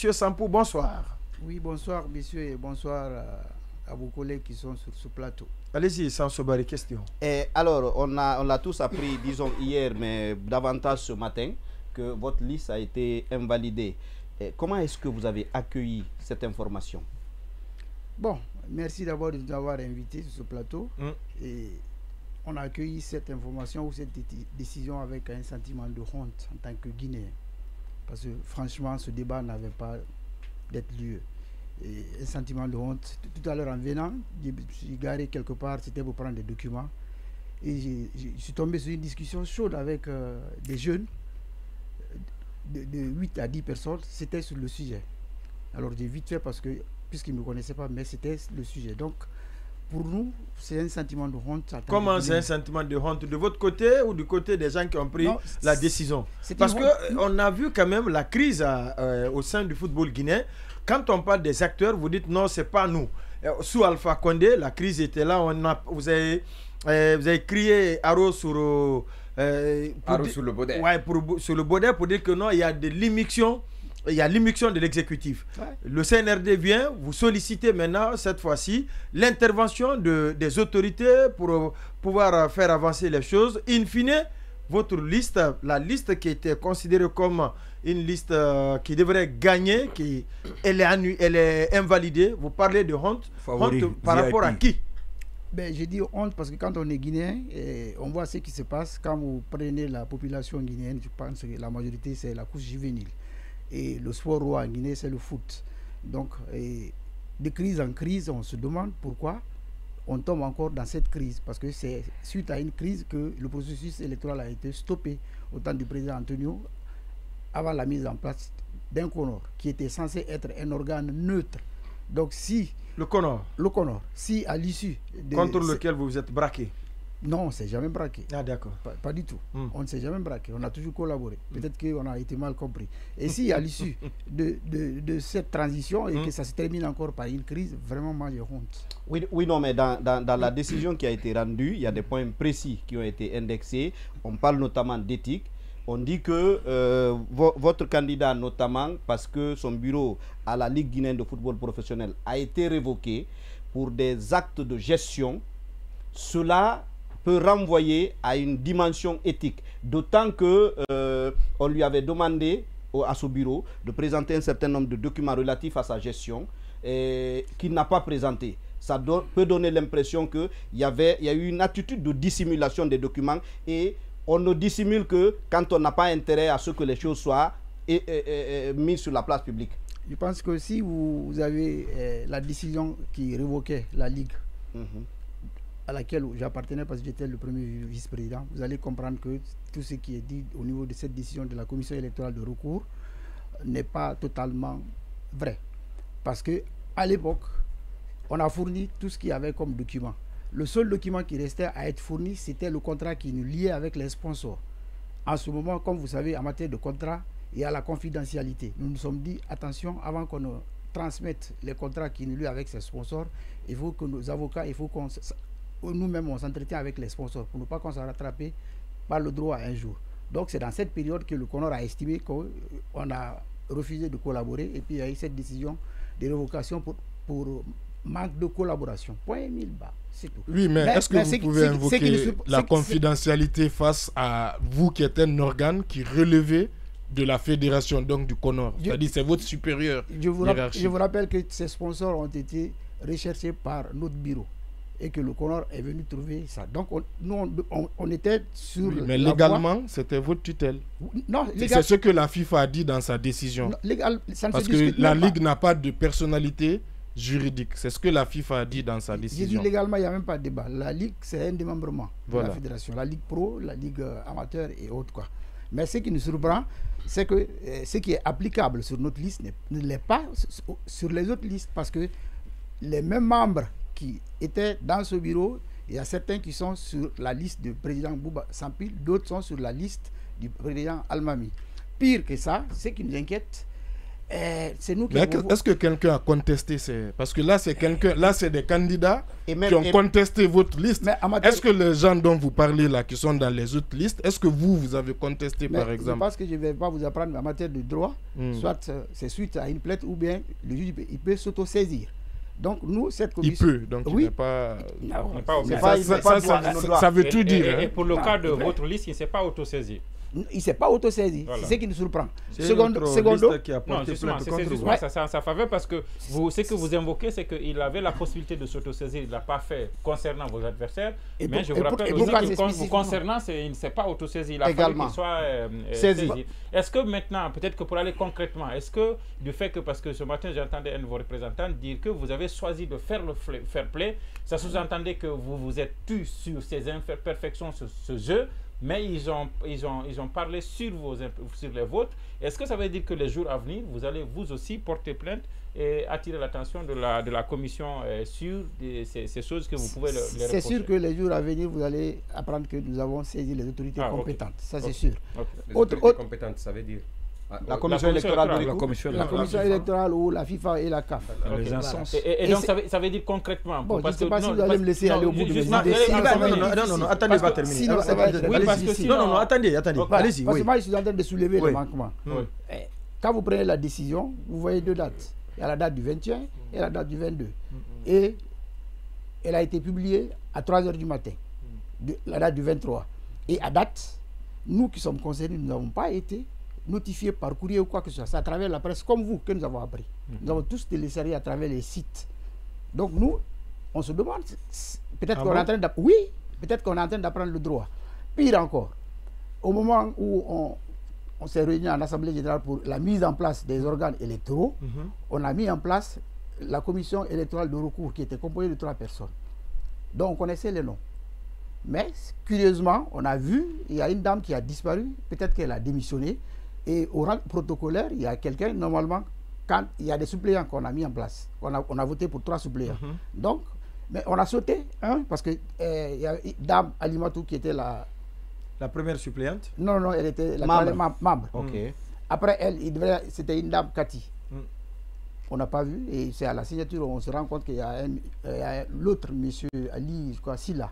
Monsieur Sampou, bonsoir. Oui, bonsoir, messieurs, et bonsoir à vos collègues qui sont sur ce plateau. Allez-y, sans se barrer, question. Et alors, on l'a tous appris, disons hier, mais davantage ce matin, que votre liste a été invalidée. Et comment est-ce que vous avez accueilli cette information? Bon, merci d'abord de nous avoir invités sur ce plateau. Et on a accueilli cette information ou cette décision avec un sentiment de honte en tant que Guinéen. Parce que franchement, ce débat n'avait pas d'être lieu. Et un sentiment de honte. Tout à l'heure, en venant, je suis garé quelque part, c'était pour prendre des documents. Et je suis tombé sur une discussion chaude avec des jeunes de 8 à 10 personnes. C'était sur le sujet. Alors j'ai vite fait parce que, puisqu'ils ne me connaissaient pas, mais c'était le sujet. Donc, pour nous, c'est un sentiment de honte. Comment c'est un sentiment de honte? De votre côté ou du côté des gens qui ont pris la décision? Parce qu'on a vu quand même la crise au sein du football guinéen. Quand on parle des acteurs, vous dites non, c'est pas nous. Sous Alpha Condé, la crise était là. Vous avez crié Aro sur le Baudet. Ouais, sur le Baudet pour dire que non, il y a de l'immixtion. Il y a l'immixtion de l'exécutif. Ouais. Le CNRD vient, vous sollicitez maintenant, cette fois-ci, l'intervention des autorités pour pouvoir faire avancer les choses. In fine, votre liste, la liste qui était considérée comme une liste qui devrait gagner, elle est invalidée. Vous parlez de honte. Favori, honte par rapport à qui? Ben, j'ai dit honte parce que quand on est guinéen, on voit ce qui se passe. Quand vous prenez la population guinéenne, je pense que la majorité, c'est la couche juvénile. Et le sport roi en Guinée, c'est le foot. Donc, de crise en crise, on se demande pourquoi on tombe encore dans cette crise. Parce que c'est suite à une crise que le processus électoral a été stoppé au temps du président Antonio, avant la mise en place d'un CONOR, qui était censé être un organe neutre. Donc, si... Le CONOR? Le CONOR. Si à l'issue... Contre lequel vous vous êtes braqué? Non, on ne s'est jamais braqué. Ah, d'accord. Pas du tout. On ne s'est jamais braqué. On a toujours collaboré. Peut-être qu'on a été mal compris. Et si à l'issue de cette transition et que ça se termine encore par une crise, vraiment, moi, j'ai honte. Oui, non, mais dans la décision qui a été rendue, il y a des points précis qui ont été indexés. On parle notamment d'éthique. On dit que votre candidat, notamment parce que son bureau à la Ligue guinéenne de football professionnel a été révoqué pour des actes de gestion, cela peut renvoyer à une dimension éthique. D'autant que on lui avait demandé à ce bureau de présenter un certain nombre de documents relatifs à sa gestion qu'il n'a pas présenté. Ça peut donner l'impression qu'il y a eu une attitude de dissimulation des documents et on ne dissimule que quand on n'a pas intérêt à ce que les choses soient mises sur la place publique. Je pense que si vous avez la décision qui révoquait la Ligue, à laquelle j'appartenais parce que j'étais le premier vice-président, vous allez comprendre que tout ce qui est dit au niveau de cette décision de la commission électorale de recours n'est pas totalement vrai. Parce qu'à l'époque, on a fourni tout ce qu'il y avait comme document. Le seul document qui restait à être fourni, c'était le contrat qui nous liait avec les sponsors. En ce moment, comme vous savez, en matière de contrat, il y a la confidentialité. Nous nous sommes dit, attention, avant qu'on ne transmette les contrats qui nous lient avec ces sponsors, il faut que nos avocats, il faut qu'on... Nous-mêmes, on s'entretient avec les sponsors pour ne pas qu'on soit rattrapé par le droit à un jour. Donc, c'est dans cette période que le CONOR a estimé qu'on a refusé de collaborer et puis il y a eu cette décision de révocation pour manque de collaboration. Point 1000 bas, c'est tout. Oui, mais est-ce que vous pouvez invoquer la confidentialité face à vous qui êtes un organe qui relevait de la fédération, donc du CONOR? C'est-à-dire c'est votre supérieur. Je vous rappelle que ces sponsors ont été recherchés par notre bureau et que le CONOR est venu trouver ça. Donc, on était sur... Oui, mais légalement, c'était votre tutelle. Non, c'est ce que la FIFA a dit dans sa décision. Non, parce que la Ligue n'a pas de personnalité juridique. C'est ce que la FIFA a dit dans sa décision. J'ai dit légalement, il n'y a même pas de débat. La Ligue, c'est un démembrement de la fédération. La Ligue pro, la Ligue amateur et autres, quoi. Mais ce qui nous surprend, c'est que ce qui est applicable sur notre liste ne l'est pas sur les autres listes. Parce que les mêmes membres qui étaient dans ce bureau, il y a certains qui sont sur la liste du président Bouba Sampil, d'autres sont sur la liste du président Almami. Pire que ça, ce qui nous inquiète, c'est nous qui... Est-ce que quelqu'un a contesté parce que là, c'est des candidats qui ont contesté votre liste. Est-ce que les gens dont vous parlez là, qui sont dans les autres listes, est-ce que vous avez contesté par exemple? Je pense que je ne vais pas vous apprendre en matière de droit, soit c'est suite à une plainte ou bien le juge il peut s'auto-saisir. Donc nous, cette commission... Il peut, donc il n'est pas... Ça veut tout dire. Et pour le cas de votre liste, il ne s'est pas auto-saisi. Il ne s'est pas auto-saisi, voilà. C'est ce qui nous surprend. Secondo, qui a non, justement, c'est justement ça en sa faveur parce que ce que vous invoquez, c'est qu'il avait la possibilité de s'auto-saisir. Il ne l'a pas fait concernant vos adversaires. Mais je vous rappelle aussi que vous concernant, il ne s'est pas auto-saisi. Il a fallu qu'il soit saisi. Est-ce que maintenant, peut-être que pour aller concrètement, est-ce que du fait que, parce que ce matin, j'entendais un de vos représentants dire que vous avez choisi de faire le fair play, ça sous-entendait que vous vous êtes tu sur ces imperfections, sur ce jeu, mais ils ont parlé sur les vôtres. Est-ce que ça veut dire que les jours à venir, vous allez vous aussi porter plainte et attirer l'attention de la commission sur ces choses que vous pouvez les reprocher? C'est sûr que les jours à venir, vous allez apprendre que nous avons saisi les autorités compétentes. Okay. Ça, c'est sûr. Okay. Les autorités compétentes, ça veut dire la commission électorale la commission électorale ou la FIFA et la CAF. Et donc ça veut dire concrètement. Bon, je ne sais pas si vous allez me laisser aller au bout de mes idées. Non, attendez, va terminer. Sinon, ça va être... Oui, parce que non, attendez. Allez-y. Parce que moi, je suis en train de soulever le manquement. Quand vous prenez la décision, vous voyez deux dates. Il y a la date du 21 et la date du 22. Et elle a été publiée à 3h du matin, la date du 23. Et à date, nous qui sommes concernés, nous n'avons pas été notifiés par courrier ou quoi que ce soit. C'est à travers la presse, comme vous, que nous avons appris. Nous avons tous téléchargé à travers les sites. Donc nous, on se demande, peut-être qu'on est en train d'apprendre. Oui, peut-être qu'on est en train d'apprendre le droit. Pire encore, au moment où on s'est réunis en Assemblée générale pour la mise en place des organes électoraux, on a mis en place la commission électorale de recours qui était composée de 3 personnes. Donc on connaissait les noms. Mais curieusement, on a vu, il y a une dame qui a disparu, peut-être qu'elle a démissionné. Et au rang protocolaire, il y a quelqu'un, normalement, quand il y a des suppléants qu'on a mis en place, on a voté pour 3 suppléants. Donc, mais on a sauté, parce que il y a Dame Alimatou qui était la première suppléante. Non, elle était la membre. Après elle, c'était une Dame Cathy. On n'a pas vu, et c'est à la signature on se rend compte qu'il y a l'autre monsieur Ali, je crois, Silla.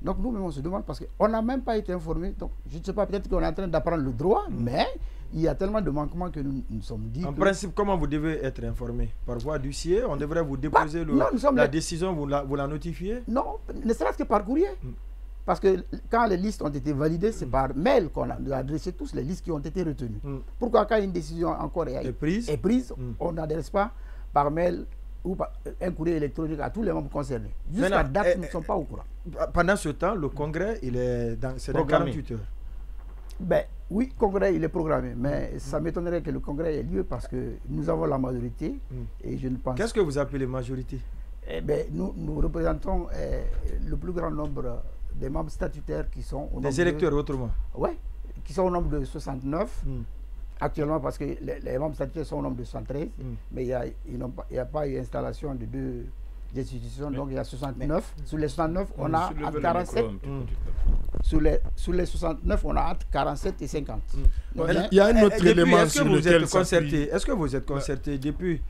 Donc nous-mêmes on se demande parce qu'on n'a même pas été informés. Donc je ne sais pas, peut-être qu'on est en train d'apprendre le droit, mais il y a tellement de manquements que nous sommes dit. En principe, comment vous devez être informé? Par voie d'huissier, on devrait vous déposer la décision, vous la notifiez? Non, ne serait-ce que par courrier. Parce que quand les listes ont été validées, c'est par mail qu'on a adressé tous les listes qui ont été retenues. Pourquoi quand une décision encore est prise, on n'adresse pas par mail ou par un courrier électronique à tous les membres concernés? Jusqu'à date, nous ne sommes pas au courant. Pendant ce temps, le congrès, c'est dans 48 heures. Ben, oui, le congrès, il est programmé, mais ça m'étonnerait que le congrès ait lieu parce que nous avons la majorité et je ne pense... Qu'est-ce que vous appelez majorité? Nous représentons le plus grand nombre des membres statutaires qui sont... Des électeurs, autrement? Oui, qui sont au nombre de 69 actuellement, parce que les membres statutaires sont au nombre de 73, mais il n'y a pas eu installation de 2 institutions, donc il y a 69. Sur les 69, on a entre 47. Sur les 69, on a entre 47 et 50. Il y a un autre élément sur lequel est-ce que vous êtes concerté depuis?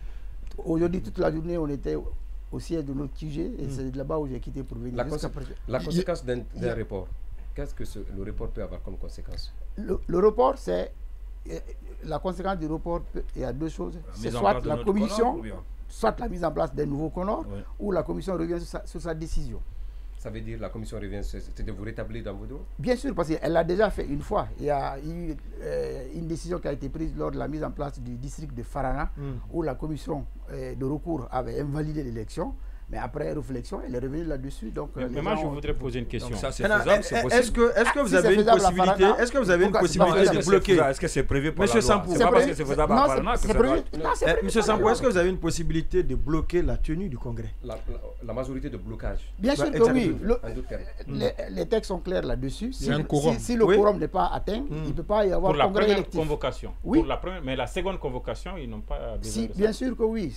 Aujourd'hui, toute la journée, on était au siège de notre QG et c'est là-bas où j'ai quitté pour venir. La conséquence d'un report, qu'est-ce que le report peut avoir comme conséquence? Le report, c'est... La conséquence du report, il y a 2 choses. C'est soit la commission, soit la mise en place d'un nouveau CONOR, ou la commission revient sur sa décision. Ça veut dire la commission revient, c'est de vous rétablir dans vos droits? Bien sûr, parce qu'elle l'a déjà fait une fois. Il y a eu une décision qui a été prise lors de la mise en place du district de Farana, où la commission de recours avait invalidé l'élection. Mais après réflexion, elle est revenue là-dessus. Donc, mais moi, je voudrais poser une question. Ça, c'est faisable, c'est possible. Est-ce que vous avez une possibilité? Est-ce que vous avez une possibilité de bloquer? Est-ce que c'est prévu par la loi? C'est pas parce que c'est faisable à Parlement que c'est prévu. Monsieur Sampou, est-ce que vous avez une possibilité de bloquer la tenue du congrès? La majorité de blocage. Bien sûr que oui. Les textes sont clairs là-dessus. Si le quorum n'est pas atteint, il ne peut pas y avoir congrès électif. Convocation. Oui. Mais la seconde convocation, ils n'ont pas besoin de ça. Bien sûr que oui.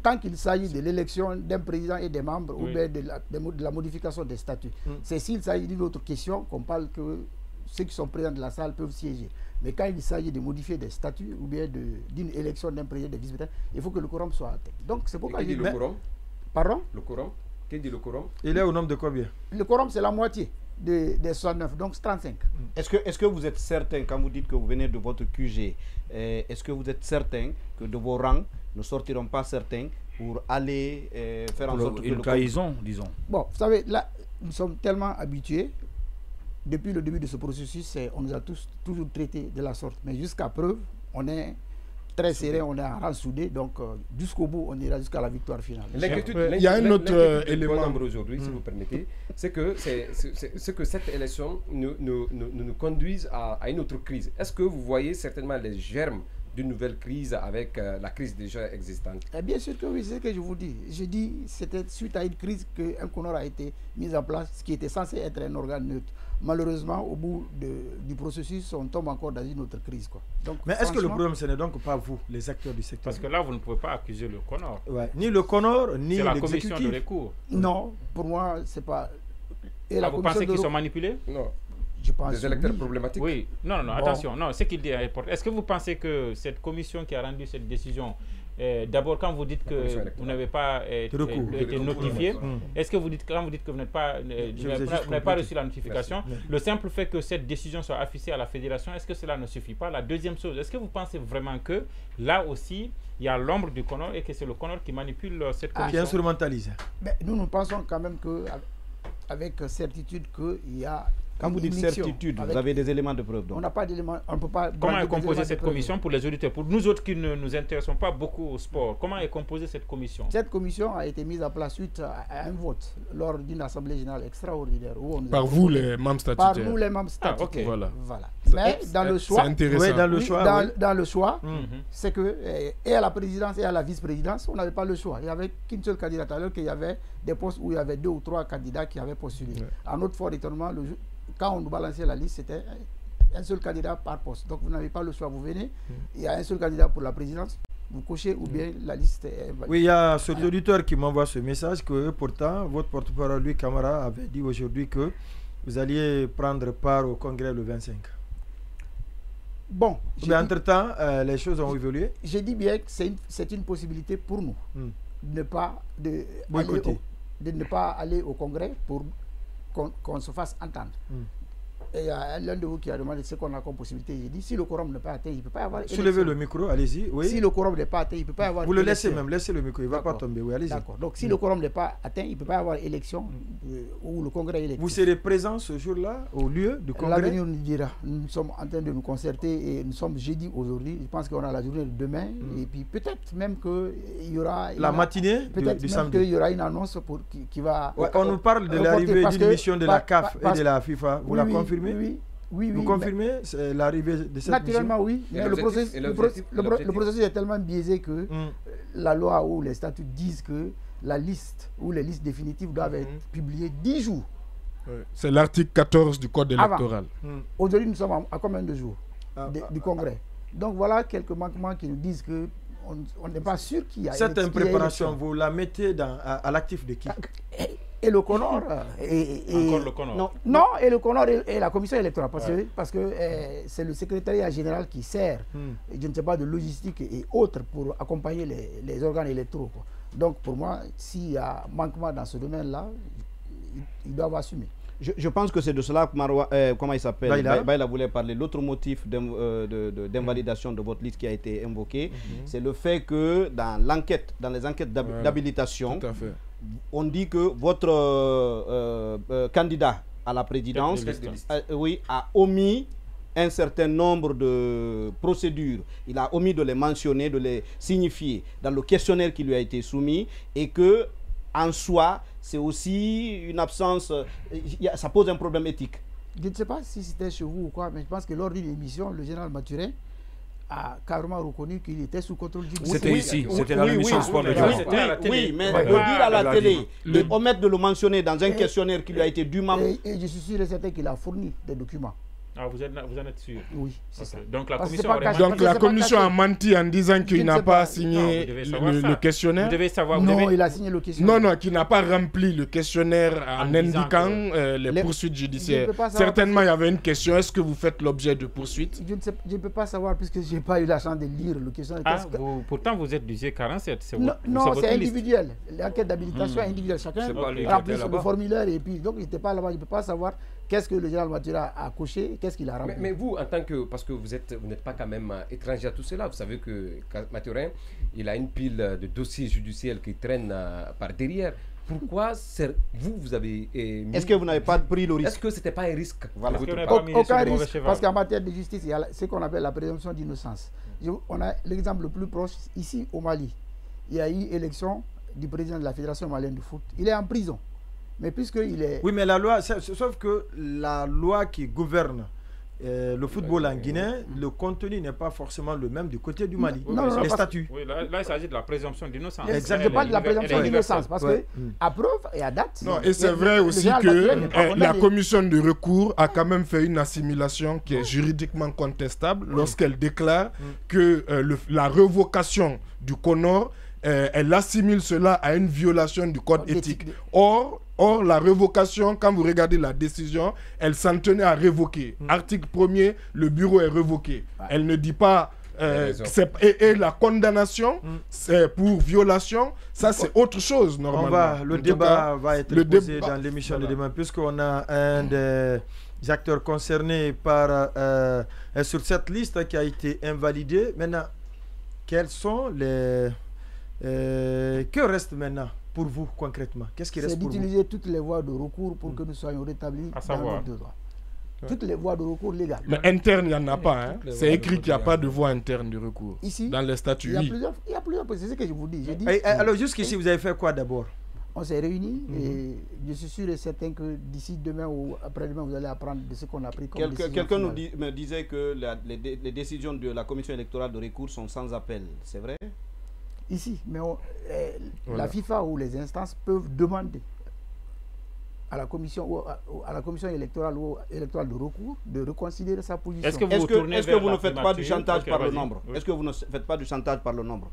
Tant qu'il s'agit de l'élection d'un président et des membres ou bien de la modification des statuts. C'est s'il s'agit d'une autre question qu'on parle que ceux qui sont présents de la salle peuvent siéger. Mais quand il s'agit de modifier des statuts ou bien d'une élection d'un président, de vice-président, il faut que le quorum soit atteint. Donc c'est pourquoi je dis le quorum. Pardon? Le quorum. Qui dit le quorum? Il est au nombre de combien? Le quorum, c'est la moitié des 69, donc 35. Est-ce que vous êtes certain, quand vous dites que vous venez de votre QG, est-ce que vous êtes certain que de vos rangs ne sortiront pas certains pour aller faire en sorte que une trahison, disons? Bon, vous savez, là, nous sommes tellement habitués. Depuis le début de ce processus, on nous a toujours traités de la sorte. Mais jusqu'à preuve, on est très serré, on est en rang soudé. Donc, jusqu'au bout, on ira jusqu'à la victoire finale. Il y a un autre élément aujourd'hui, si vous permettez, c'est que cette élection nous conduise à une autre crise. Est-ce que vous voyez certainement les germes d'une nouvelle crise avec la crise déjà existante? Bien sûr que oui, c'est ce que je vous dis. Je dis c'était suite à une crise qu'un CONOR a été mis en place, ce qui était censé être un organe neutre. Malheureusement, au bout du processus, on tombe encore dans une autre crise, quoi. Donc, mais est-ce que le problème, ce n'est donc pas vous, les acteurs du secteur? Parce que là, vous ne pouvez pas accuser le CONOR. Ouais. Ni le CONOR, ni l'exécutif. C'est la commission de recours. Non, pour moi, c'est pas... Et vous pensez qu'ils sont manipulés? Non. Je pense des électeurs problématiques? Oui. Non, bon. Attention. Non, ce qu'il dit est important. Est-ce que vous pensez que cette commission qui a rendu cette décision, d'abord, quand vous dites que vous n'avez pas été notifié, est-ce que vous dites, quand vous dites que vous n'avez pas reçu la notification, le simple fait que cette décision soit affichée à la fédération, est-ce que cela ne suffit pas? La deuxième chose, est-ce que vous pensez vraiment que là aussi, il y a l'ombre du CONOR et que c'est le CONOR qui manipule cette commission? Qui instrumentalise. Nous pensons quand même qu'avec certitude qu'il y a... Quand vous dites certitude, vous avez des éléments de preuve. On n'a pas d'éléments, on ne peut pas... Comment est composée cette commission pour les auditeurs? Pour nous autres qui ne nous intéressons pas beaucoup au sport, comment est composée cette commission? Cette commission a été mise en place suite à un vote lors d'une assemblée générale extraordinaire. Par vous, les membres statutaires? Par nous, les membres statutaires. Voilà. Mais dans le choix... C'est intéressant. Dans le choix, c'est que, et à la présidence et à la vice-présidence, on n'avait pas le choix. Il n'y avait qu'une seule candidate, alors qu'il y avait des postes où il y avait 2 ou 3 candidats qui avaient postulé. À notre fort étonnement, quand on nous balançait la liste, c'était un seul candidat par poste. Donc vous n'avez pas le choix, vous venez, il y a un seul candidat pour la présidence, vous cochez ou bien la liste est valide. Oui, il y a ce auditeur qui m'envoie ce message que pourtant, votre porte-parole, Louis Camara, avait dit aujourd'hui que vous alliez prendre part au congrès le 25. Bon. Mais entre-temps, les choses ont évolué. J'ai dit bien que c'est une possibilité pour nous de ne pas aller au congrès pour qu'on se fasse entendre. Et il y a l'un de vous qui a demandé ce qu'on a comme possibilité. J'ai dit, si le quorum n'est pas atteint, il ne peut pas y avoir élection. Soulevez le micro, allez-y. Oui. Si le quorum n'est pas atteint, il ne peut pas y avoir Vous le laissez même, laissez le micro, il ne va pas tomber. Oui, allez-y. D'accord. Donc si le quorum n'est pas atteint, il ne peut pas y avoir élection ou le congrès électif. Vous serez présent ce jour-là, au lieu du congrès? L'avenir nous dira. Nous sommes en train de nous concerter et nous sommes jeudi aujourd'hui. Je pense qu'on a la journée de demain. Et puis peut-être même qu'il y aura... La matinée peut-être du samedi. Qu'il y aura une annonce qui va... Ouais, on nous parle de l'arrivée d'une mission de la CAF et de la FIFA. Vous la confirmez? Oui. Vous confirmez l'arrivée de cette naturellement, mission? oui. Mais le processus est tellement biaisé que la loi ou les statuts disent que la liste ou les listes définitives doivent être publiées 10 jours. C'est l'article 14 du Code électoral. Aujourd'hui, nous sommes à combien de jours du congrès? Donc voilà quelques manquements qui nous disent que on n'est pas sûr qu'il y a... Cette impréparation, vous la mettez à l'actif de qui? Et le CONOR. Encore le CONOR. Non, et le CONOR et la commission électorale. Parce que c'est le secrétariat général qui sert, je ne sais pas, de logistique et autres pour accompagner les organes électoraux. Donc pour moi, s'il y a manquement dans ce domaine-là, ils doivent assumer. Je pense que c'est de cela que comment il s'appelle, Baïla voulait parler. L'autre motif d'invalidation de votre liste qui a été invoqué, c'est le fait que dans les enquêtes d'habilitation, on dit que votre candidat à la présidence a omis un certain nombre de procédures. Il a omis de les mentionner, de les signifier dans le questionnaire qui lui a été soumis, et que en soi, c'est aussi une absence, ça pose un problème éthique. Je ne sais pas si c'était chez vous ou quoi, mais je pense que lors d'une émission, le général Mathurin a carrément reconnu qu'il était sous contrôle du gouvernement. C'était ici, c'était dans l'émission Sport de Dimanche. Oui, mais le dire à la télé, et omettre de le mentionner dans un questionnaire qui lui a été dûment... Et je suis sûr et certain qu'il a fourni des documents. Ah, vous en êtes sûr? Oui, c'est ça. Donc la commission a menti en disant qu'il n'a pas signé le questionnaire. Vous devez savoir. Non, il a signé le questionnaire. Non, qu'il n'a pas rempli le questionnaire en indiquant les poursuites judiciaires. Certainement, il y avait une question. Est-ce que vous faites l'objet de poursuites? Je ne peux pas savoir puisque je n'ai pas eu la chance de lire le questionnaire. Pourtant, vous êtes du G47. Non, c'est individuel. L'enquête d'habilitation est individuelle. Chacun remplit son formulaire et puis donc il n'était pas là-bas. Je ne peux pas savoir qu'est-ce que le général Matura a coché, qu'est-ce qu'il a rempli. Mais vous, en tant que... Parce que vous n'êtes pas quand même étranger à tout cela. Vous savez que Mathurin, il a une pile de dossiers judiciaires qui traînent par derrière. Pourquoi vous avez... Est-ce que vous n'avez pas pris le risque? Est-ce que ce n'était pas un risque? Voilà. Aucun risque, parce qu'en matière de justice, il y a ce qu'on appelle la présomption d'innocence. On a l'exemple le plus proche, ici au Mali. Il y a eu élection du président de la Fédération malienne de foot. Il est en prison. Mais puisqu'il est... Oui, mais la loi, sauf que la loi qui gouverne le football en Guinée, le contenu n'est pas forcément le même du côté du Mali. Non, les statuts. Oui, là, il s'agit de la présomption d'innocence. Exactement. Je parle de la présomption d'innocence parce que, à preuve et à date... Non, et c'est vrai aussi que la commission de recours a quand même fait une assimilation qui est juridiquement contestable lorsqu'elle déclare que la révocation du CONOR, elle assimile cela à une violation du code éthique. Or, la révocation, quand vous regardez la décision, elle s'en tenait à révoquer. Article 1er, le bureau est révoqué. Elle ne dit pas... et la condamnation, c'est pour violation, ça c'est autre chose normalement. Le débat va être posé dans l'émission de demain, puisqu'on a un des acteurs concernés sur cette liste qui a été invalidée. Maintenant, quels sont les... que reste maintenant pour vous concrètement? Qu'est-ce qui reste pour vous? C'est d'utiliser toutes les voies de recours pour que nous soyons rétablis dans notre droit. Toutes les voies de recours légales. Mais interne, il n'y en a pas. C'est écrit qu'il n'y a pas de voie interne de recours. Ici, dans les statuts. Il y a plusieurs. C'est ce que je vous dis. Alors jusqu'ici, vous avez fait quoi d'abord? On s'est réunis et je suis sûr et certain que d'ici demain ou après-demain, vous allez apprendre de ce qu'on a pris comme décision. Quelqu'un me disait que les décisions de la commission électorale de recours sont sans appel. C'est vrai? Ici, mais la FIFA ou les instances peuvent demander à la commission électorale ou électorale de recours de reconsidérer sa position. Est-ce que vous ne faites pas du chantage par le nombre? Est-ce que vous ne faites pas du chantage par le nombre?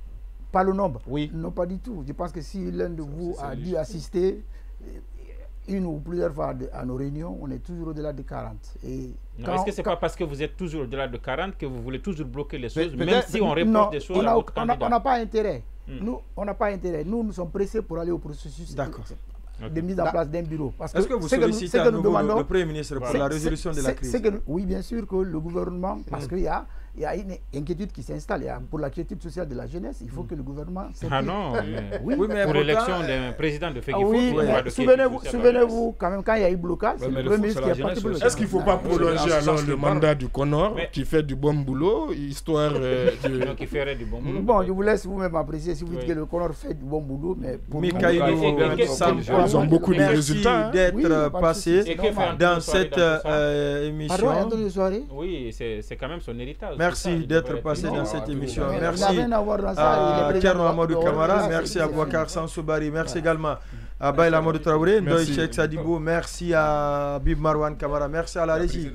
Par le nombre? Oui. Non, pas du tout. Je pense que si l'un de vous a dû assister une ou plusieurs fois à nos réunions, on est toujours au-delà de 40. Est-ce que ce n'est pas parce que vous êtes toujours au-delà de 40 que vous voulez toujours bloquer les choses, même si on reporte des choses à votre candidat? On n'a pas intérêt. Nous, on n'a pas intérêt. Nous sommes pressés pour aller au processus de mise en place d'un bureau. Est-ce que vous sollicitez à nouveau le Premier ministre pour la résolution de la crise? Oui, bien sûr que le gouvernement, parce qu'il y a une inquiétude qui s'installe. Pour la quiétude sociale de la jeunesse, il faut que le gouvernement... Ah non, mais pour l'élection d'un président de Fegifo... Souvenez-vous, quand même, quand il y a eu blocage, c'est le Premier ministre qui a parti bloquer. Est-ce qu'il ne faut pas prolonger alors le mandat du CONOR qui fait du bon boulot, histoire de... Qui ferait du bon boulot. Bon, je vous laisse vous-même apprécier si vous dites que le CONOR fait du bon boulot, mais pour nous... Ils ont beaucoup de résultats. Merci d'être passé dans cette émission. Pardon, oui, c'est quand même son héritage. Merci d'être passé dans cette émission. Merci à Kerno Amadou Kamara, merci à Bouakar Sansoubari, merci également à Baïla Amadou Traoré, Ndoye Cheikh Sadibou, merci à Bib Marwan Kamara, merci à la régie.